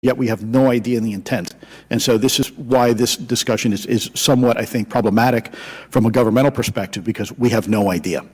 yet we have no idea in the intent. And so this is why this discussion is somewhat, I think, problematic from a governmental perspective, because we have no idea.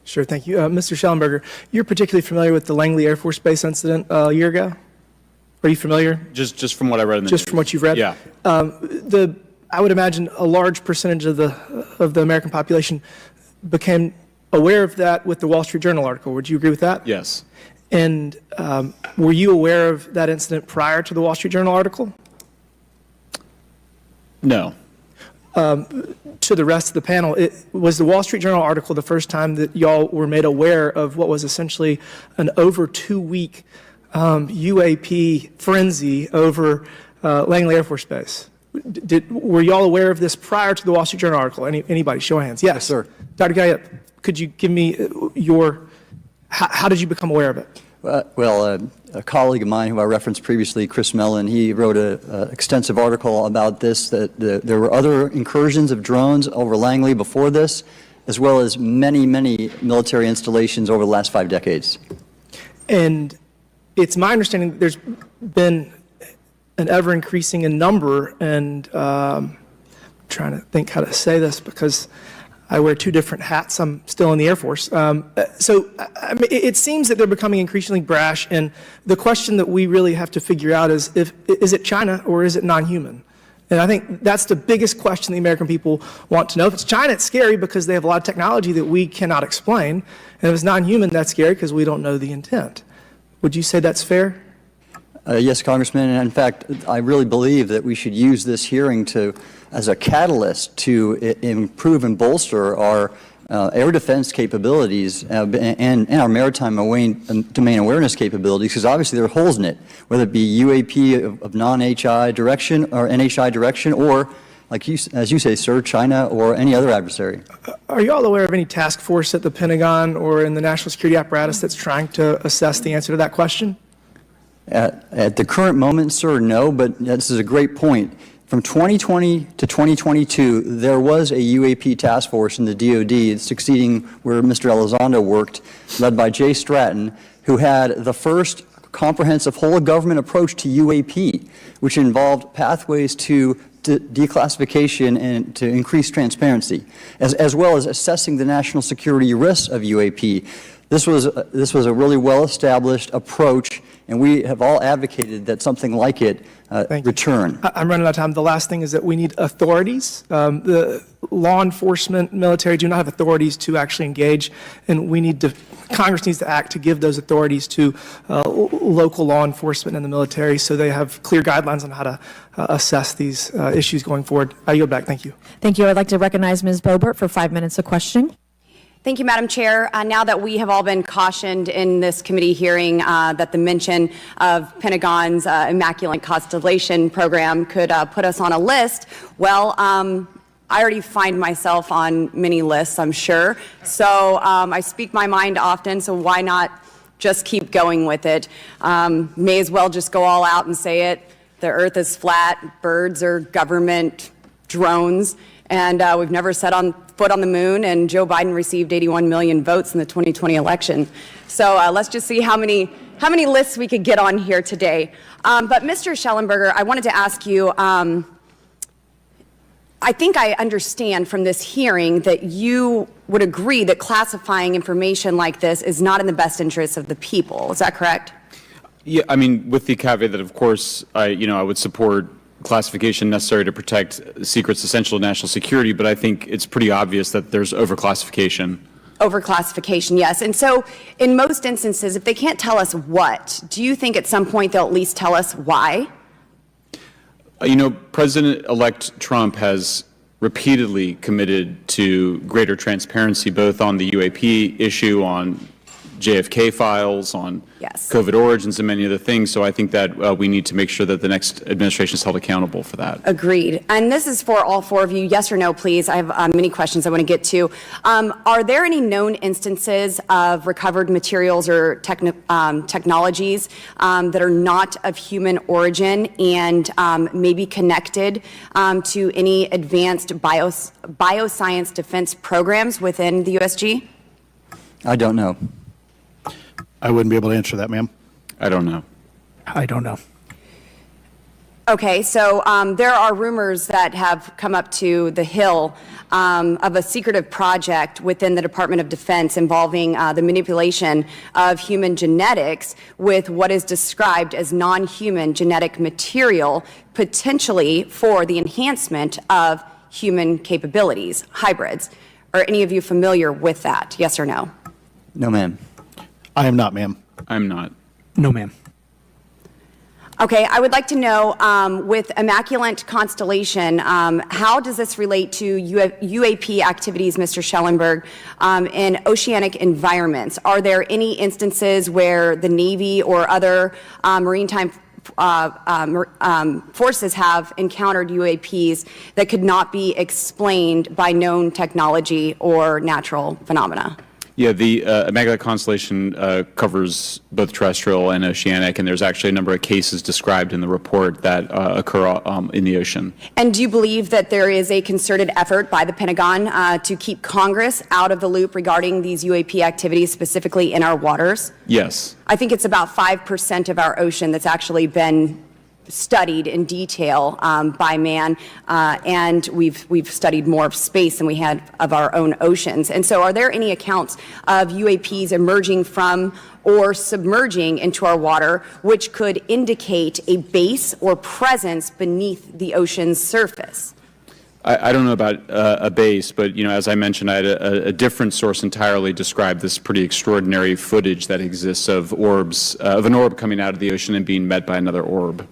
Sure, thank you. Mr. Schellenberger, you're particularly familiar with the Langley Air Force Base incident a year ago? Are you familiar? Just from what I read in the Just news. from what you've read? Yeah. I would imagine a large percentage of the American population became aware of that with the Wall Street Journal article. Would you agree with that? Yes. And were you aware of that incident prior to the Wall Street Journal article? No. To the rest of the panel, was the Wall Street Journal article the first time that y'all were made aware of what was essentially an over 2-week UAP frenzy over Langley Air Force Base? Were y'all aware of this prior to the Wall Street Journal article? Anybody? Show of hands. Yes, sir. Dr. Guyette, could you give me how did you become aware of it? A colleague of mine who I referenced previously, Chris Mellon, he wrote an extensive article about this, that there were other incursions of drones over Langley before this, as well as many, many military installations over the last 5 decades. And it's my understanding that there's been an ever-increasing in number, and I'm trying to think how to say this because I wear 2 different hats. I'm still in the Air Force. So I mean, it seems that they're becoming increasingly brash, and the question that we really have to figure out is it China or is it non-human? And I think that's the biggest question the American people want to know. If it's China, it's scary because they have a lot of technology that we cannot explain. And if it's non-human, that's scary because we don't know the intent. Would you say that's fair? Yes, Congressman. And in fact, I really believe that we should use this hearing as a catalyst to improve and bolster our air defense capabilities and our maritime domain awareness capabilities, because obviously there are holes in it, whether it be UAP of non-HI direction or NHI direction, or, like as you say, sir, China or any other adversary. Are you all aware of any task force at the Pentagon or in the national security apparatus that's trying to assess the answer to that question? At the current moment, sir, no, but this is a great point. From 2020 to 2022, there was a UAP task force in the DoD succeeding where Mr. Elizondo worked, led by Jay Stratton, who had the first comprehensive whole-of-government approach to UAP, which involved pathways to declassification and to increase transparency, as well as assessing the national security risks of UAP. This was a really well-established approach, and we have all advocated that something like it return. I'm running out of time. The last thing is that we need authorities. The law enforcement, military do not have authorities to actually engage, and Congress needs to act to give those authorities to local law enforcement and the military so they have clear guidelines on how to assess these issues going forward. I yield back. Thank you. Thank you. I'd like to recognize Ms. Boebert for 5 minutes of questioning. Thank you, Madam Chair. Now that we have all been cautioned in this committee hearing that the mention of Pentagon's Immaculate Constellation program could put us on a list, well, I already find myself on many lists, I'm sure. So I speak my mind often, so why not just keep going with it? May as well just go all out and say it. The earth is flat, birds are government drones, and we've never set foot on the moon, and Joe Biden received 81 million votes in the 2020 election. So let's just see how many lists we could get on here today. But Mr. Schellenberger, I wanted to ask you, I think I understand from this hearing that you would agree that classifying information like this is not in the best interest of the people. Is that correct? Yeah, I mean, with the caveat that, of course, I would support classification necessary to protect secrets essential to national security, but I think it's pretty obvious that there's overclassification. Overclassification, yes. And so in most instances, if they can't tell us what, do you think at some point they'll at least tell us why? President-elect Trump has repeatedly committed to greater transparency, both on the UAP issue, on JFK files, on COVID origins, and many other things. So I think that we need to make sure that the next administration is held accountable for that. Agreed. And this is for all 4 of you. Yes or no, please. I have many questions I want to get to. Are there any known instances of recovered materials or technologies that are not of human origin and maybe connected to any advanced bioscience defense programs within the USG? I don't know. I wouldn't be able to answer that, ma'am. I don't know. I don't know. Okay, so there are rumors that have come up to the Hill of a secretive project within the Department of Defense involving the manipulation of human genetics with what is described as non-human genetic material, potentially for the enhancement of human capabilities, hybrids. Are any of you familiar with that? Yes or no? No, ma'am. I am not, ma'am. I'm not. No, ma'am. Okay, I would like to know, with Immaculate Constellation, how does this relate to UAP activities, Mr. Schellenberg, in oceanic environments? Are there any instances where the Navy or other maritime forces have encountered UAPs that could not be explained by known technology or natural phenomena? Yeah, the Immaculate Constellation covers both terrestrial and oceanic, and there's actually a number of cases described in the report that occur in the ocean. And do you believe that there is a concerted effort by the Pentagon to keep Congress out of the loop regarding these UAP activities, specifically in our waters? Yes. I think it's about 5% of our ocean that's actually been studied in detail by man, and we've studied more of space than we had of our own oceans. And so are there any accounts of UAPs emerging from or submerging into our water which could indicate a base or presence beneath the ocean's surface? I don't know about a base, but as I mentioned, I had a different source entirely describe this pretty extraordinary footage that exists of orbs, of an orb coming out of the ocean and being met by another orb.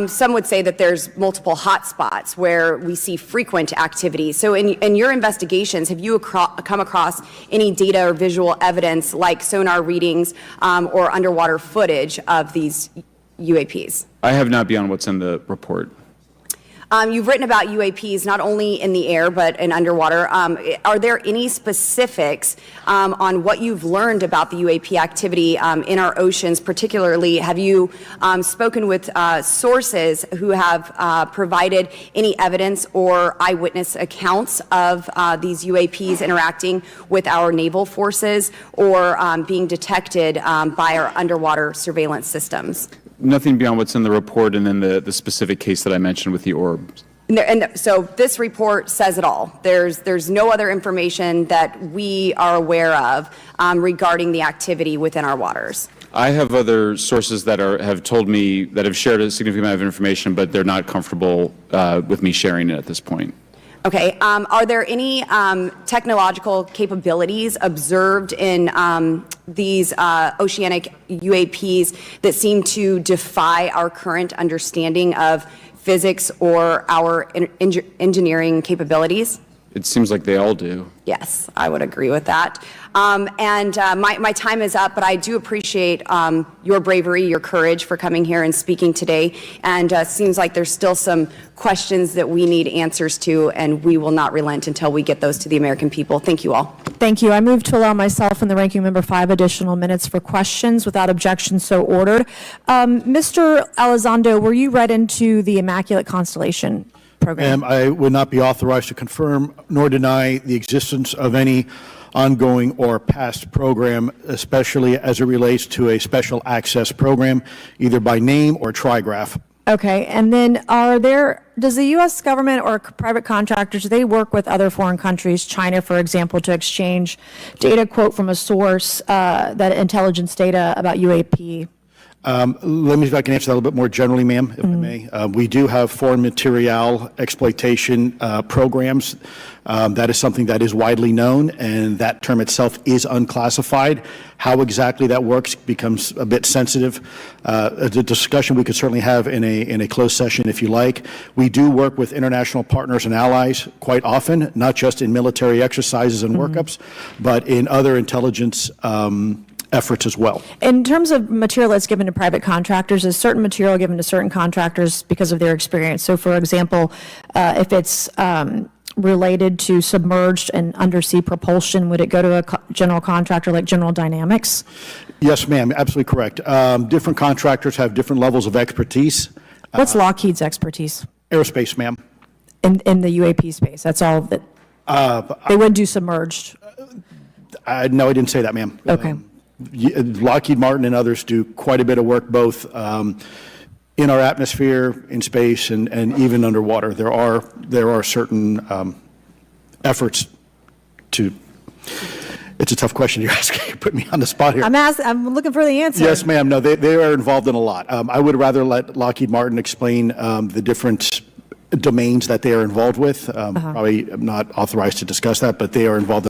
Some would say that there's multiple hot spots where we see frequent activity. So in your investigations, have you come across any data or visual evidence like sonar readings or underwater footage of these UAPs? I have not beyond what's in the report. You've written about UAPs not only in the air but in underwater. Are there any specifics on what you've learned about the UAP activity in our oceans? Particularly, have you spoken with sources who have provided any evidence or eyewitness accounts of these UAPs interacting with our naval forces or being detected by our underwater surveillance systems? Nothing beyond what's in the report and then the specific case that I mentioned with the orbs. And so this report says it all. There's no other information that we are aware of regarding the activity within our waters. I have other sources that have told me that have shared a significant amount of information, but they're not comfortable with me sharing it at this point. Okay. Are there any technological capabilities observed in these oceanic UAPs that seem to defy our current understanding of physics or our engineering capabilities? It seems like they all do. Yes, I would agree with that. My time is up, but I do appreciate your bravery, your courage for coming here and speaking today. And seems like there's still some questions that we need answers to, and we will not relent until we get those to the American people. Thank you all. Thank you. I move to allow myself and the ranking member 5 additional minutes for questions. Without objection, so ordered. Mr. Elizondo, were you read into the Immaculate Constellation program? I would not be authorized to confirm nor deny the existence of any ongoing or past program, especially as it relates to a special access program, either by name or trigraph. Okay, and then does the U.S. government or private contractors, do they work with other foreign countries, China, for example, to exchange data, quote from a source, that intelligence data about UAP? Let me see if I can answer that a little bit more generally, ma'am, if I may. We do have foreign material exploitation programs. That is something that is widely known, and that term itself is unclassified. How exactly that works becomes a bit sensitive. A discussion we could certainly have in a closed session if you like. We do work with international partners and allies quite often, not just in military exercises and workups, but in other intelligence efforts as well. In terms of material that's given to private contractors, is certain material given to certain contractors because of their experience? So, for example, if it's related to submerged and undersea propulsion, would it go to a general contractor like General Dynamics? Yes, ma'am, absolutely correct. Different contractors have different levels of expertise. What's Lockheed's expertise? Aerospace, ma'am. In the UAP space, that's all that they would do submerged. No, I didn't say that, ma'am. Okay. Lockheed Martin and others do quite a bit of work both in our atmosphere, in space, and even underwater. There are certain efforts to. It's a tough question you're asking. You put me on the spot here. I'm looking for the answer. Yes, ma'am. No, they are involved in a lot. I would rather let Lockheed Martin explain the different domains that they are involved with. Probably am not authorized to discuss that, but they are involved in